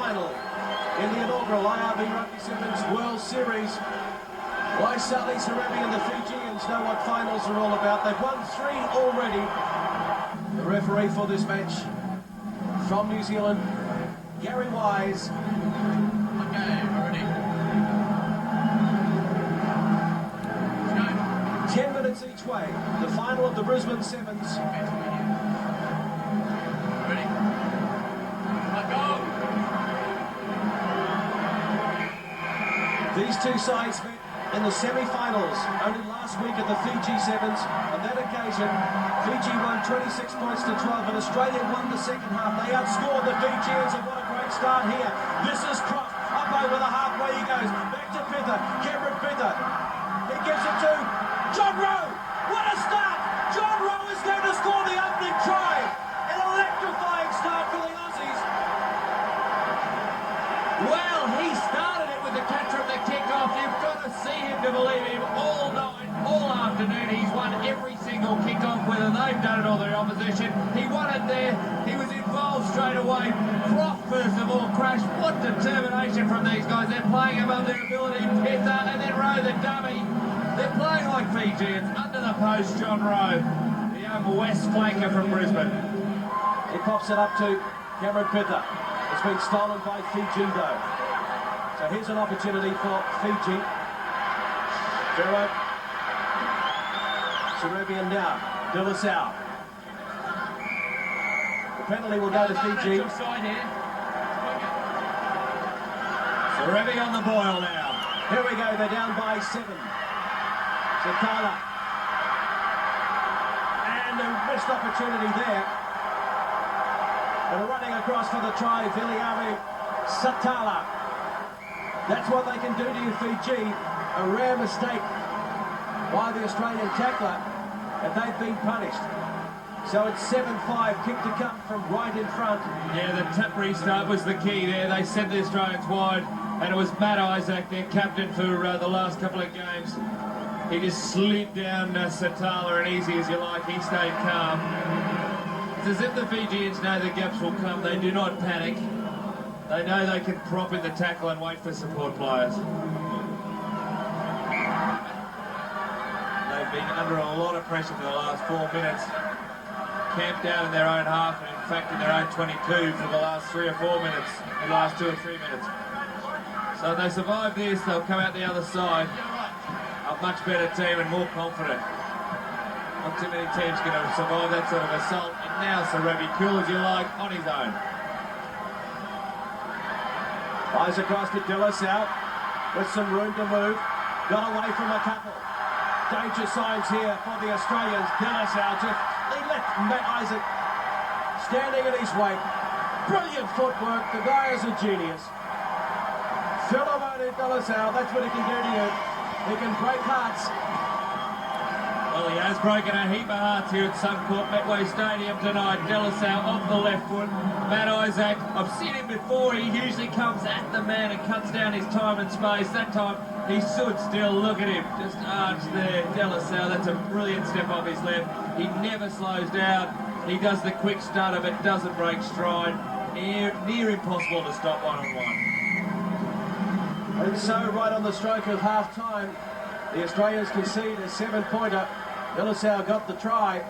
final in the inaugural IRB Rugby Sevens World Series. Why Sally, Serevi and the Fijians know what finals are all about. They've won 3 already. The referee for this match from New Zealand, Gary Wise. Okay, we're ready. 10 minutes each way. The final of the Brisbane Sevens. Ready? Go! These two sides met in the semi-finals only last week at the Fiji Sevens. On that occasion, Fiji won 26 points to 12, and Australia won the second half. They outscored the Fijians, and what a great start here. This is Croft, up over the halfway he goes. Back to Pither, Cameron Pither. He gives it to John Rowe. What a start! John Rowe is going to score the opening try. An electrifying start for the Aussies. Well, he started it with the catch from the kickoff. You've got to see him to believe him. All night, all afternoon, he's won every single kickoff, whether they've done it or the opposition. He won it there. He was involved straight away. Croft, first of all, crashed. What determination from these guys. They're playing above their ability. Pither and then Rowe, the dummy. They're playing like Fijians. Under the post, John Rowe, the young West flanker from Brisbane. He pops it up to Cameron Pither. It's been stolen by Fiji though. So here's an opportunity for Fiji. Vero. Serevi and now Dilisau. The penalty will go to Fiji. Serevi on the boil now. Here we go, they're down by 7. Satala. And a missed opportunity there. And running across for the try, Viliami Satala. That's what they can do to you, Fiji. A rare mistake by the Australian tackler, and they've been punished. So it's 7-5, kick to come from right in front. Yeah, the tap restart was the key there. They sent the Australians wide, and it was Matt Isaac, their captain for the last couple of games. He just slid down Satala, and easy as you like, he stayed calm. It's as if the Fijians know the gaps will come. They do not panic. They know they can prop in the tackle and wait for support players. They've been under a lot of pressure for the last 4 minutes. Camped down in their own half, and in fact in their own 22 for the last 3 or 4 minutes, the last 2 or 3 minutes. So if they survive this, they'll come out the other side a much better team and more confident. Not too many teams going to survive that sort of assault. And now Serevi, cool as you like, on his own. Flies across to Dilisau with some room to move. Got away from a couple. Danger signs here for the Australians. Dilisau just, he left Matt Isaac standing in his way. Brilliant footwork. The guy is a genius. Philemon Dilisau, that's what he can do to you. He can break hearts. Well, he has broken a heap of hearts here at Suncorp Metway Stadium tonight. Dilisau off the left foot. Matt Isaac, I've seen him before. He usually comes at the man and cuts down his time and space. That time, he stood still. Look at him, just arched there. Dilisau, that's a brilliant step off his left. He never slows down. He does the quick stutter, but doesn't break stride. Near impossible to stop one-on-one. And so, right on the stroke of half-time, the Australians concede a 7-pointer. Dilisau got the try.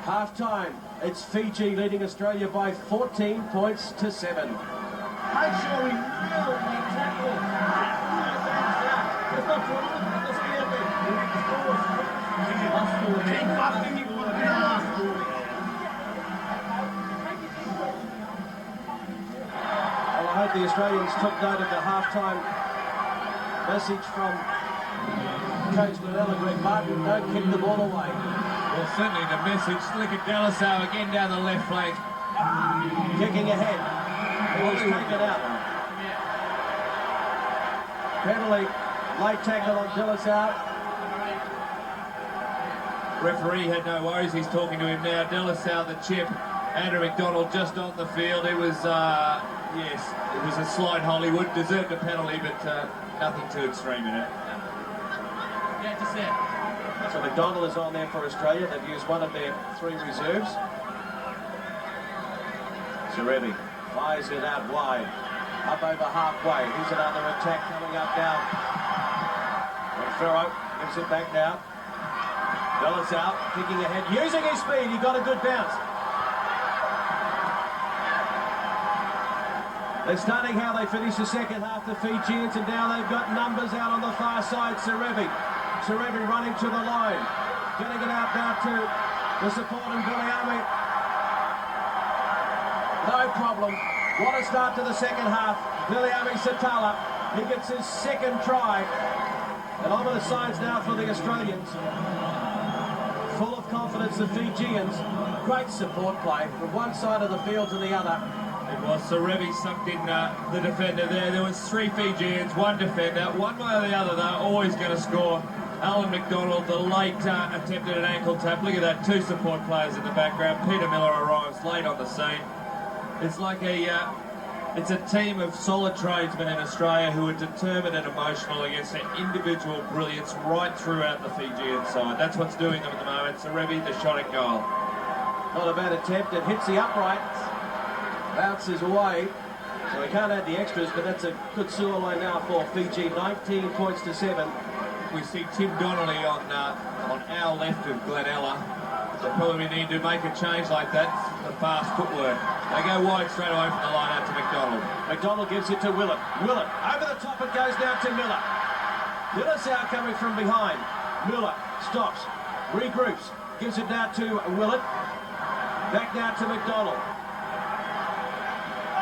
Half-time, it's Fiji leading Australia by 14 points to 7. Make sure we really tackle. Keep busting him for the last score. I hope the Australians took note of the half-time message from Coach Manella, Greg Martin. Don't kick the ball away. Well, certainly the message. Look at Dilisau again down the left flank. Kicking ahead. He was taken out. Penalty. Late tackle on Dilisau. Referee had no worries. He's talking to him now. Dilisau, the chip. Andrew McDonald just on the field. It was, yes, it was a slight Hollywood. Deserved a penalty, but nothing too extreme in it. Yeah, just there. So McDonald is on there for Australia. They've used one of their 3 reserves. Serevi Fires it out wide. Up over halfway. Here's another attack coming up now. And Ferro gives it back now. Bellis out, kicking ahead, using his speed. He got a good bounce. They're starting how they finish the second half, the Fijians, and now they've got numbers out on the far side. Serevi running to the line. Getting it out now to the support and Viliami. No problem. What a start to the second half. Viliami Satala, he gets his second try. And ominous signs now for the Australians. Full of confidence, the Fijians. Great support play from one side of the field to the other. It was Serevi sucked in the defender there. There was 3 Fijians, 1 defender. One way or the other, they're always going to score. Alan McDonald, the late attempted an ankle tap. Look at that, 2 support players in the background. Peter Miller arrives late on the scene. It's like it's a team of solid tradesmen in Australia who are determined and emotional against their individual brilliance right throughout the Fijian side. That's what's doing them at the moment. Serevi, the shot at goal. Not a bad attempt. It hits the upright. Bounces away. So we can't add the extras, but that's a good sewer line now for Fiji. 19 points to 7. We see Tim Donnelly on our left of Glenella. They probably need to make a change like that. The fast footwork. They go wide straight away from the line out to McDonald. McDonald gives it to Willett. Willett, over the top it goes now to Miller. Miller's out coming from behind. Miller stops, regroups, gives it now to Willett. Back now to McDonald.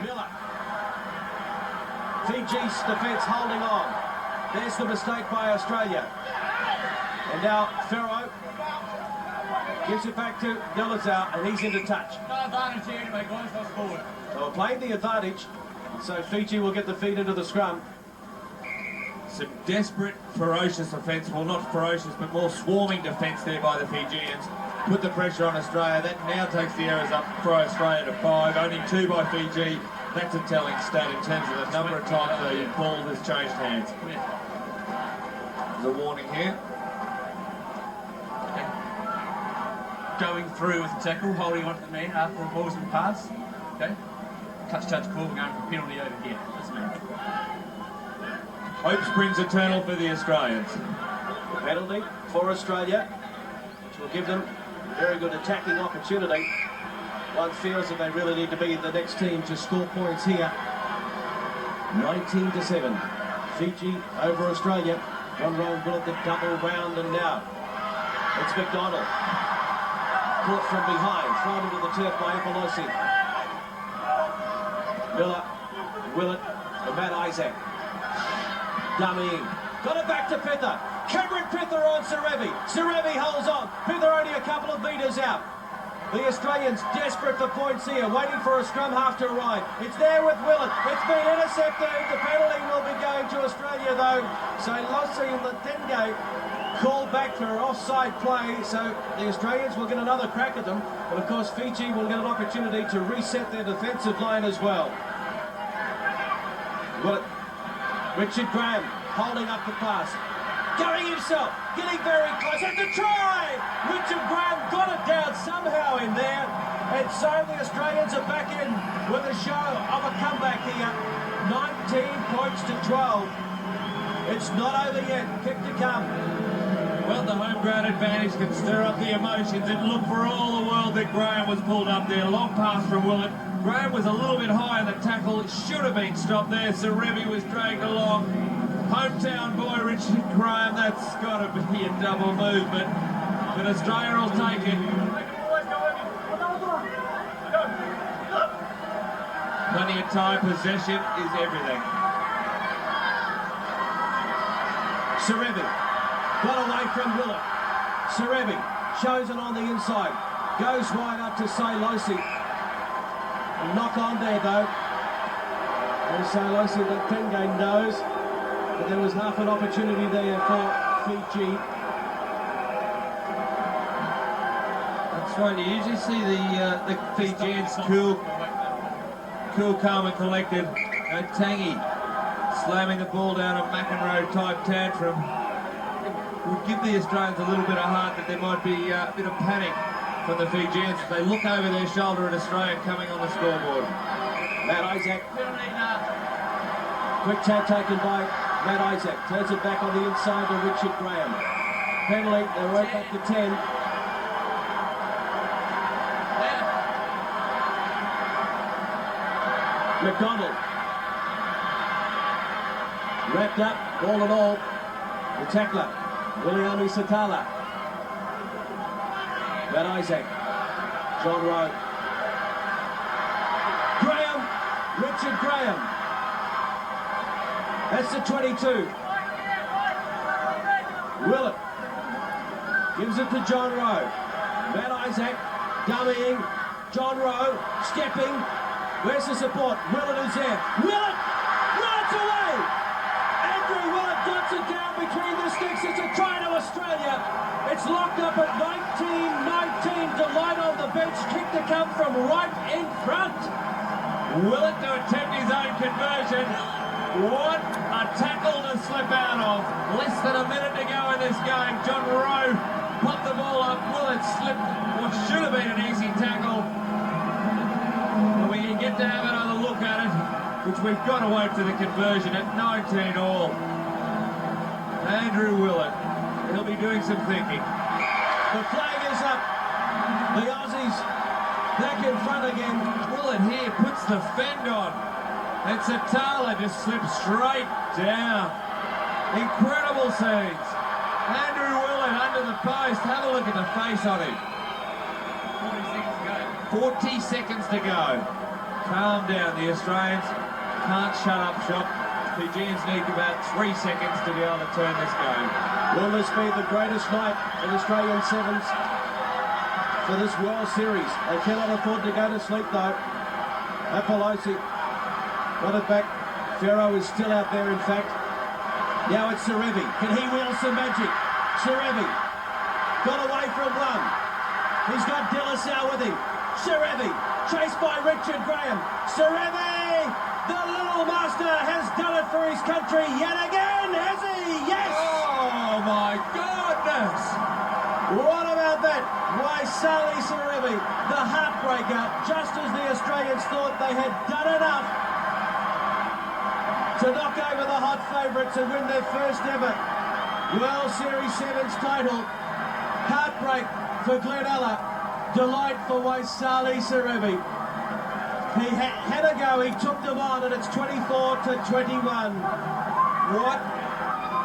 Miller. Fiji's defence holding on. There's the mistake by Australia. And now Ferro gives it back to Delazau, and he's into touch. No advantage here anyway, guys. Let's forward. So we're playing the advantage, so Fiji will get the feed into the scrum. Some desperate, ferocious offence. Well, not ferocious, but more swarming defence there by the Fijians. Put the pressure on Australia. That now takes the errors up for Australia to 5. Only 2 by Fiji. That's a telling stat in terms of the number of times the ball has changed hands. There's a warning here. Going through with the tackle, holding on to the man after the ball's been passed. Okay. Touch call, we're going for a penalty over here. That's me. Hope springs eternal for the Australians. Penalty for Australia, which will give them a very good attacking opportunity. One feels that they really need to be the next team to score points here. 19 to 7. Fiji over Australia. One round will at the double round, and now it's McDonald. Caught from behind, thrown into the turf by Apolosi. Miller, Willett, and Matt Isaac. Dummying. Got it back to Pither. Cameron Pither on Serevi. Serevi holds on. Pither only a couple of metres out. The Australians desperate for points here, waiting for a scrum half to arrive. It's there with Willett. It's been intercepted. The penalty will be going to Australia though. So Lossi and Latenge called back for offside play. So the Australians will get another crack at them. But of course Fiji will get an opportunity to reset their defensive line as well. Willett. Richard Graham holding up the pass. Going himself, getting very close, and the try! Richard Graham got it down somehow in there, and so the Australians are back in with a show of a comeback here. 19 points to 12. It's not over yet, kick to come. Well, the home ground advantage can stir up the emotions. It looked for all the world that Graham was pulled up there. Long pass from Willett. Graham was a little bit high in the tackle. It should have been stopped there. Serevi was dragged along. Hometown boy Richard Graham, that's got to be a double move, but Australia will take it. Plenty of time, possession is everything. Serevi got away from Willett. Serevi shows it on the inside, goes wide up to Sailosi. Knock on there though. And Sailosi, the Penge knows. But there was half an opportunity there for Fiji. That's right, you usually see the Fijians cool, calm and collected. Tangy slamming the ball down a McEnroe type tantrum. Would give the Australians a little bit of heart that there might be a bit of panic from the Fijians if they look over their shoulder at Australia coming on the scoreboard. Matt Isaac. Penalty, nah. Quick tap taken by Matt Isaac. Turns it back on the inside to Richard Graham. Penalty, they're right back to 10. McDonald. Wrapped up, ball and all. The tackler, Williami Satala. Matt Isaac. John Rowe. Graham. Richard Graham. That's the 22. Willett. Gives it to John Rowe. Matt Isaac. Dummying. John Rowe. Stepping. Where's the support? Willett is there. Willett! Runs away! Andrew Willett ducks it down between the sticks. It's a try to Australia. It's locked up at 19-19. Delight on the bench. Kick to come from right in front. Willett to attempt his own conversion. What a tackle to slip out of. Less than a minute to go in this game. John Rowe popped the ball up. Willett slipped what should have been an easy tackle. And we get to have another look at it, which we've got to wait to the conversion at 19 all. Andrew Willett, he'll be doing some thinking. The flag is up. The Aussies back in front again. Willett here puts the fend on. And Satala just slips straight down. Incredible scenes. Andrew Willett under the post. Have a look at the face on him. 40 seconds to go. Calm down, the Australians can't shut up shop. Fijians need about 3 seconds to be able to turn this game. Will this be the greatest night in Australian sevens for this World Series? They cannot afford to go to sleep though. Apolosi got it back. Ferro is still out there in fact. Now it's Serevi. Can he wield some magic? Serevi got away from one. He's got Delasau with him. Serevi, chased by Richard Graham. Serevi, the little master, has done it for his country yet again, has he? Yes! Oh my goodness! What about that? Waisali Serevi, the heartbreaker, just as the Australians thought they had done enough to knock over the hot favourites and win their first ever World Series Sevens title. Heartbreak for Glenella. Delight for Waisali Serevi. He had a go, he took them on, and it's 24-21. What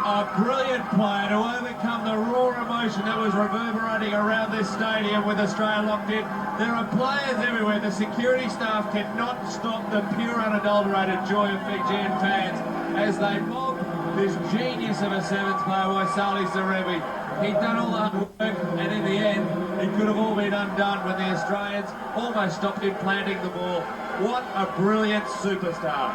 a brilliant player to overcome the raw emotion that was reverberating around this stadium with Australia locked in. There are players everywhere. The security staff cannot stop the pure, unadulterated joy of Fijian fans as they mob this genius of a sevens player, Waisali Serevi. He'd done all the hard work, and in the end, it could have all been undone when the Australians almost stopped him planting the ball. What a brilliant superstar.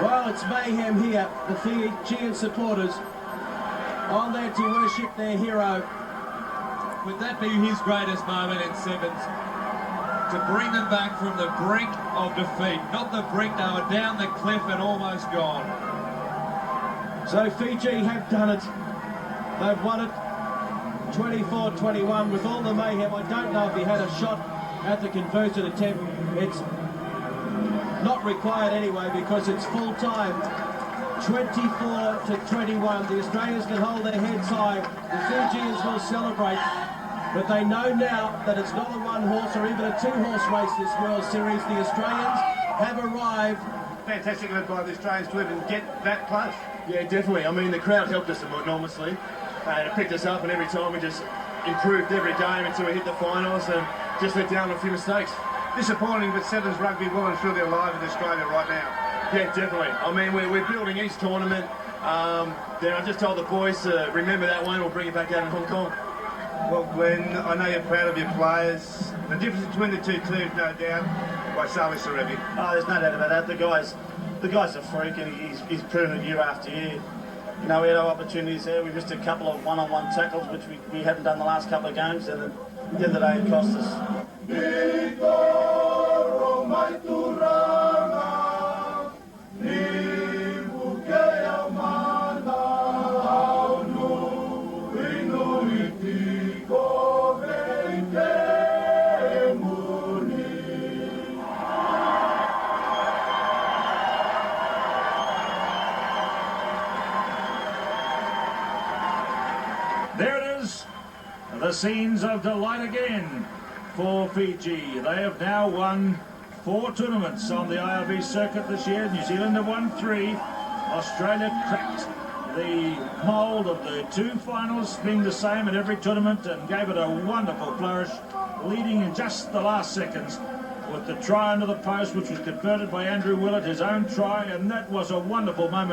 Well, it's mayhem here. The Fijian supporters on there to worship their hero. Would that be his greatest moment in sevens? To bring them back from the brink of defeat. Not the brink, they were down the cliff and almost gone. So Fiji have done it. They've won it 24-21 with all the mayhem. I don't know if he had a shot at the conversion attempt. It's not required anyway because it's full time. 24-21. The Australians can hold their heads high. The Fijians will celebrate. But they know now that it's not a one-horse or even a two-horse race this World Series. The Australians have arrived. Fantastic led by the Australians to even get that close. Yeah, definitely. I mean, the crowd helped us enormously. It picked us up, and every time we just improved every game until we hit the finals and just let down a few mistakes. Disappointing, but sevens rugby well and truly alive in Australia right now. Yeah, definitely. I mean, we're building each tournament. Then I just told the boys to remember that one. We'll bring it back out in Hong Kong. Well, Glenn, I know you're proud of your players. The difference between the two teams, no doubt, by Waisali Serevi. Oh, there's no doubt about that. The guy's a freak, and he's proven it year after year. You know, we had our opportunities there. We missed a couple of one-on-one tackles, which we hadn't done the last couple of games, and at the end of the day, it cost us. There it is, the scenes of delight again for Fiji. They have now won 4 tournaments on the IRB circuit this year. New Zealand have won 3. Australia cracked the mould of the 2 finals being the same at every tournament and gave it a wonderful flourish, leading in just the last seconds with the try under the post, which was converted by Andrew Willett, his own try, and that was a wonderful moment.